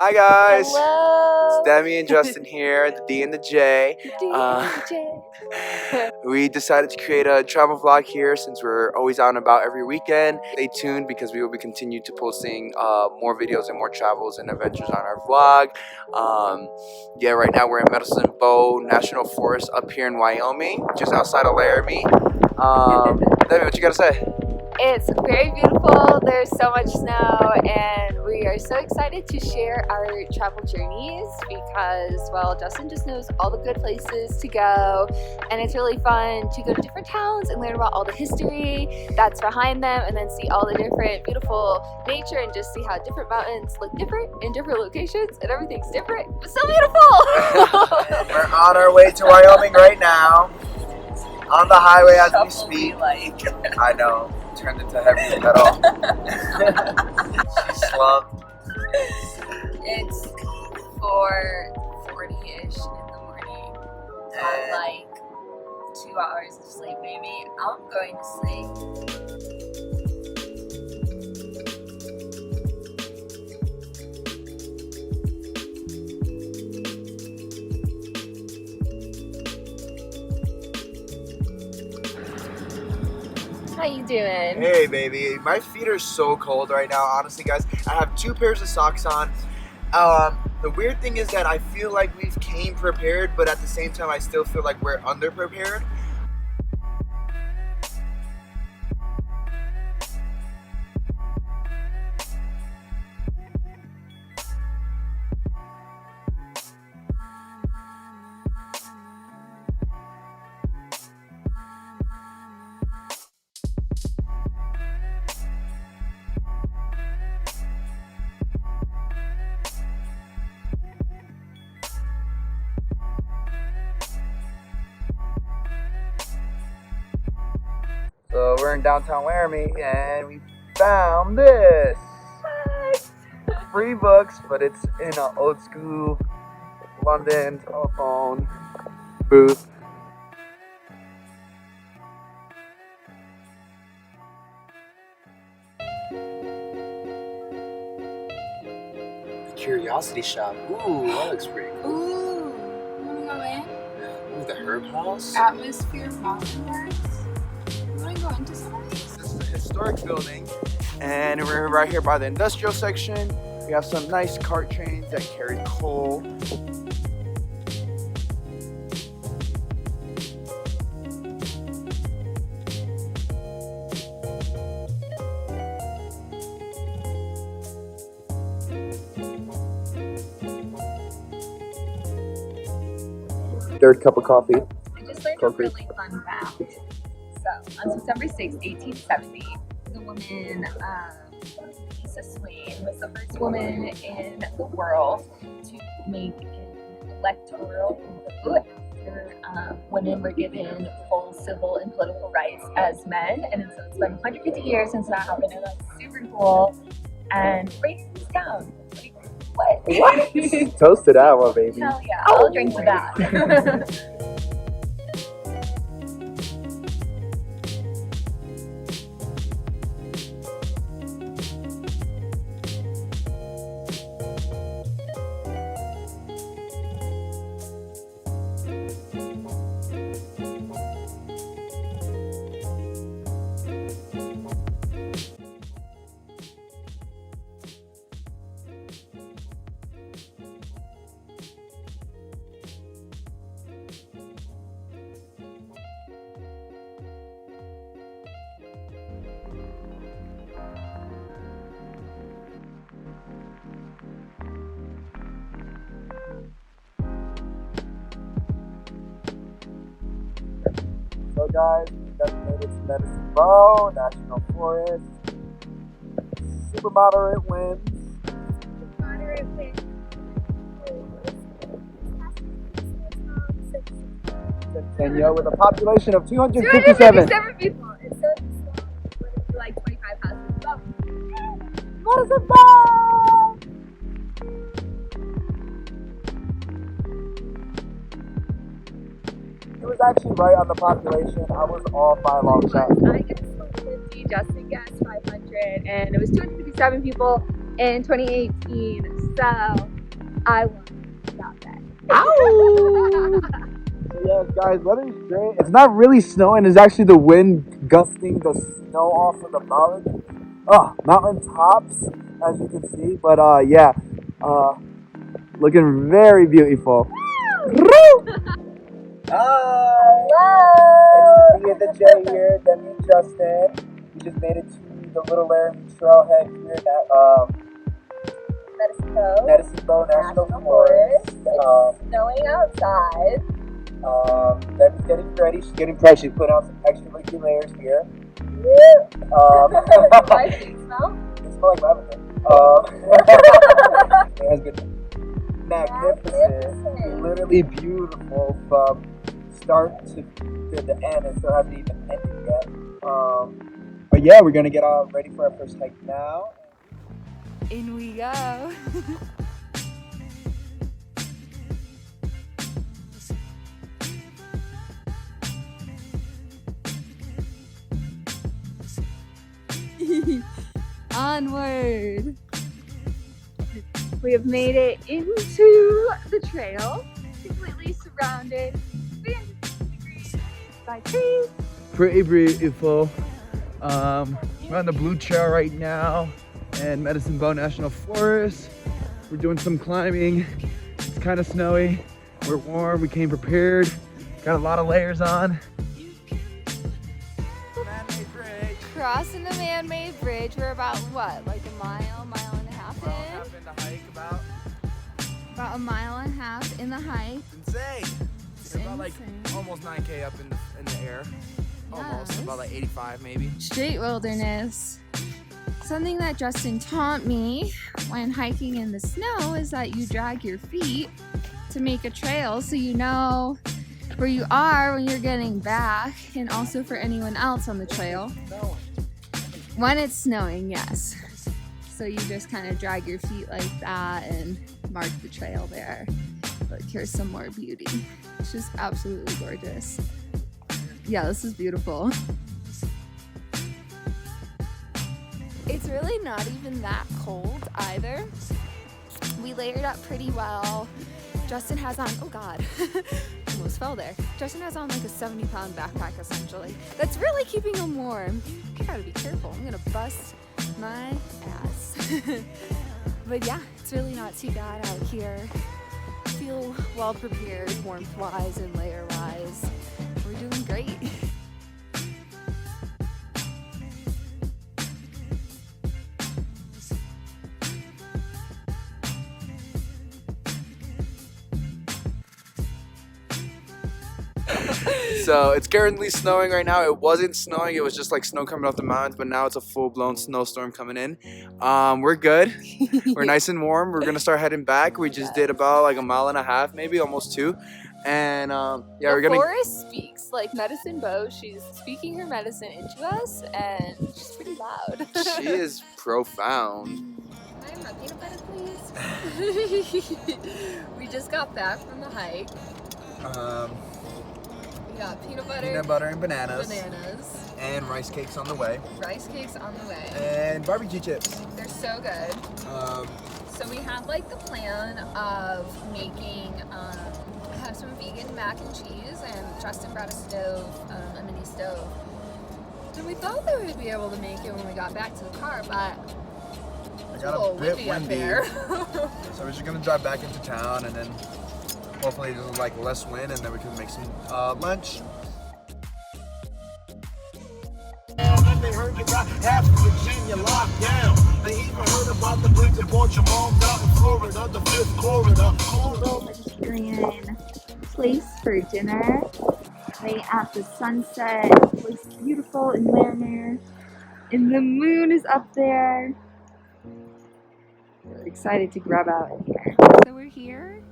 Hi guys, Hello. it's Demi and Justin here, the D and the J. We decided to create a travel vlog here since we're always out and about every weekend. Stay tuned because we will be continue to posting more videos and more travels and adventures on our vlog. Yeah, right now we're in Medicine Bow National Forest up here in Wyoming, just outside of Laramie. Demi, what you gotta say? It's very beautiful. There's so much snow, and we are so excited to share our travel journeys because, well, Justin just knows all the good places to go, and it's really fun to go to different towns and learn about all the history that's behind them, and then see all the different beautiful nature and just see how different mountains look different in different locations, and everything's different, but so beautiful. We're on our way to Wyoming right now, on the highway as we speak. I know. Turned into heavy metal. She slumped. It's 4:40-ish in the morning. I'm like 2 hours of sleep, maybe. I'm going to sleep. How you doing? Hey baby, my feet are so cold right now, honestly guys. I have 2 pairs of socks on. The weird thing is that I feel like we've came prepared, but at the same time I still feel like we're underprepared. So we're in downtown Laramie and we found this. Free books, but it's in an old school London telephone booth. The Curiosity Shop. Ooh, that looks pretty cool. Ooh, you wanna go in? Ooh, the Herb House. Atmosphere Mountain Works. You wanna go into some of these? This is a historic building, and we're right here by the industrial section. We have some nice cart trains that carry coal. Third cup of coffee. I just learned a really fun fact. So, on September 6, 1870, the woman, Lisa Swain, was the first woman in the world to make an electoral vote after women were given full civil and political rights as men. And so it's been 150 years since that happened, and that's super cool. And right in this town. Like, what? Toast to that one, baby. Hell yeah, I'll drink to that. So guys, we just made it to Medicine Bow National Forest. Super moderate winds. Moderate wind. Centennial with a population of 257. 257 people. It's so small. Like 25 houses. So, Medicine Bow! It was actually right on the population. I was off by a long shot. I guessed 150, Justin guessed 500, and it was 257 people in 2018. So I won't stop that. Ow! Yeah, guys, weather is great. It's not really snowing. It's actually the wind gusting the snow off of the mountain tops, as you can see. But yeah, looking very beautiful. Hi! Hello! It's me and the J here, Demi and Justin. We just made it to the Little Laramie Trailhead here at Medicine Bow National Forest. It's snowing outside. Demi's getting ready. She's getting prepped. She's putting on some extra leaky layers here. My feet smell? It smells like lavender. It has been magnificent, literally beautiful from start to the end. It still hasn't even ended yet. But yeah, we're gonna get all ready for our first hike now. In we go. Onward. We have made it into the trail, completely surrounded 360 degrees by trees. Pretty beautiful. We're on the Blue Trail right now in Medicine Bow National Forest. We're doing some climbing. It's kind of snowy. We're warm. We came prepared. Got a lot of layers on. Man-made bridge. Crossing the man-made bridge. We're about what, like a mile and a half in? In the hike About a mile and a half in the hike. insane. It's about like Insane. almost 9K up in the air. Almost Yes. about like 85 maybe. Straight wilderness. Something that Justin taught me when hiking in the snow is that you drag your feet to make a trail so you know where you are when you're getting back, and also for anyone else on the trail. When it's snowing, yes. So you just kind of drag your feet like that and mark the trail there. Look, here's some more beauty. It's just absolutely gorgeous. Yeah, this is beautiful. It's really not even that cold either. We layered up pretty well. Justin has on, oh God, almost fell there. Justin has on like a 70-pound backpack essentially. That's really keeping him warm. I gotta be careful, I'm gonna bust my ass. But yeah, it's really not too bad out here. Feel well prepared warmth-wise and layer-wise. We're doing great. So it's currently snowing right now. It wasn't snowing, it was just like snow coming off the mountains, but now it's a full-blown snowstorm coming in. We're good. We're nice and warm. We're gonna start heading back. We just did about like a mile and a half, maybe almost 2. And yeah, we're The gonna. forest speaks like Medicine Bow. She's speaking her medicine into us, and she's pretty loud. She is profound. Can I have my peanut butter, please? We just got back from the hike. We got peanut butter and bananas. And rice cakes on the way. Rice cakes on the way. And barbecue chips. They're so good. So we had like the plan of making, have some vegan mac and cheese, and Justin brought a stove, a mini stove. So we thought that we'd be able to make it when we got back to the car, but It it's a little windy up there. So we're just gonna drive back into town and then hopefully there's like less wind and then we can make some lunch. They heard you got half of Virginia locked down. They even heard about the bricks that bought your mom down in Florida, the 5th corridor. Pedestrian place for dinner right at the sunset. It looks beautiful in Laramie, and the moon is up there. Really excited to grab out in here. So we're here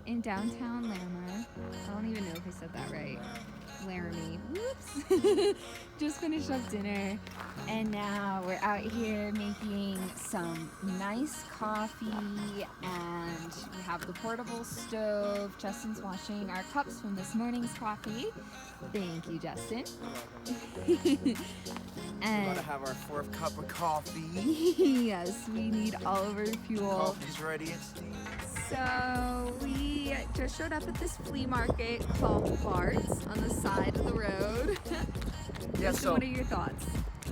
in downtown Laramie. I don't even know if I said that right. Laramie. Whoops. Just finished up dinner, and now we're out here making some nice coffee, and we have the portable stove. Justin's washing our cups from this morning's coffee. Thank you, Justin. And About to have our 4th cup of coffee. yes, we need all of our fuel. Coffee's ready. It steams. So we just showed up at this flea market called Bart's on the side of the road. Yeah, So what are your thoughts?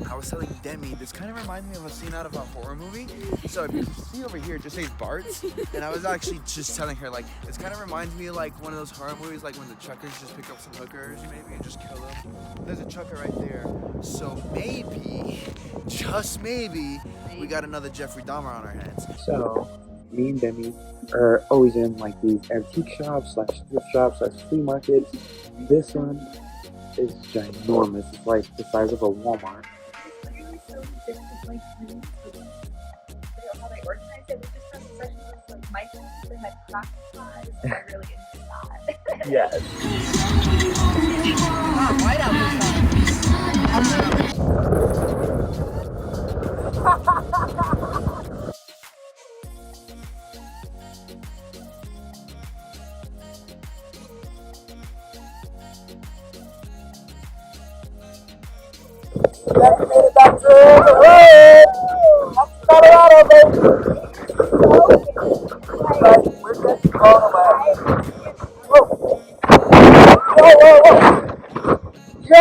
I was telling Demi, this kind of reminds me of a scene out of a horror movie. So if you see over here, it just says Bart's. And I was actually just telling her, like, this kind of reminds me of like one of those horror movies, like when the truckers just pick up some hookers, maybe, and just kill them. There's a trucker right there. So maybe, just maybe, we got another Jeffrey Dahmer on our hands. So, me and Demi are always in like these antique shops / thrift shops / flea markets. This one is ginormous. It's like the size of a Walmart. How they organize it, we just have sessions with like Michael and had craft supplies. I really into that. Yes. Yo,